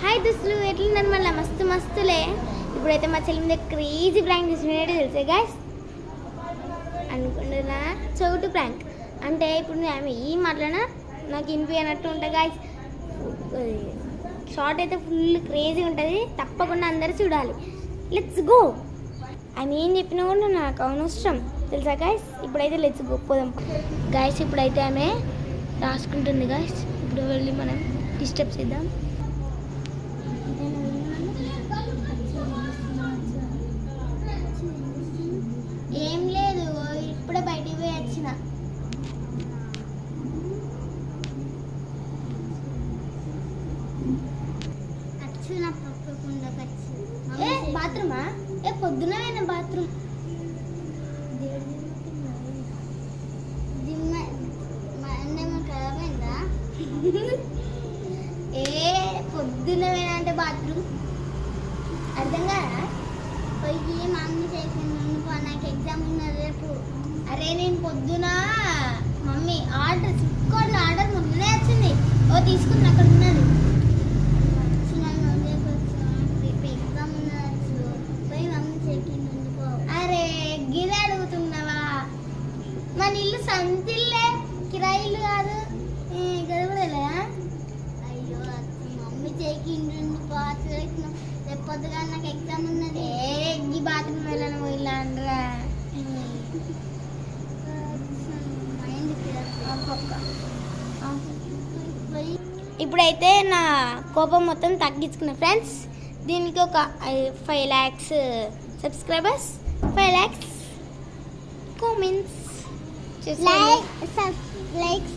Hi దోస్తులు, ఎట్లున్నారు? మళ్ళీ మస్తులే. ఇప్పుడైతే మా చెల్లి మీద క్రేజీ ప్రాంక్ చేసినట్టు తెలుసా గైస్ అనుకుంటున్నా. చౌటు ప్రాంక్ అంటే ఇప్పుడు ఆమె ఏం మాట్లాడినా నాకు వినిపించినట్టు ఉంటుంది గైస్. షార్ట్ అయితే ఫుల్ క్రేజీ ఉంటుంది, తప్పకుండా అందరూ చూడాలి. Let's go. ఆమె ఏం చెప్పినా కూడా నాకు అనవసరం తెలుసా గైస్. ఇప్పుడైతే లెట్స్ గో పోదాం గైస్. ఇప్పుడైతే ఆమె రాసుకుంటుంది గైస్. ఇప్పుడు వెళ్ళి మనం డిస్టర్బ్ చేద్దాం. ఏం లేదు, ఇప్పుడే బయటికి పోయి వచ్చిన. బాత్రూమా? పొద్దున బాత్రూమ్ ఖరాబైందా? పొద్దున అంటే బాత్రూమ్ అర్థం కదా. పోయి మా మమ్మీ చేసింది, నాకు ఎగ్జామ్ ఉన్నది రేపు. అరే నేను పొద్దున మమ్మీ ఆర్డర్ ఫ్లిప్కార్ట్లో ఆర్డర్ మొన్ననే వచ్చింది. తీసుకుని అక్కడ ఉన్నది. రేపు ఎగ్జామ్ ఉన్నది, పోయి మమ్మీ చెక్కింది. అరే గిరి అడుగుతున్నావా? మన ఇల్లు సంతిల్లే, కిరాయిల్లు కాదు. గడవడలే. అయ్యో మమ్మీ చెక్కిండు, రేపు పొద్దుగా నాకు ఎగ్జామ్ ఉన్నది. ఈ బాత్రూమ్ వెళ్ళను ఇలా అనరా. ఇప్పుడైతే నా కోపం మొత్తం తగ్గించుకున్నా ఫ్రెండ్స్. దీనికి ఒక 5 lakhs subscribers, 5 lakhs comments, likes.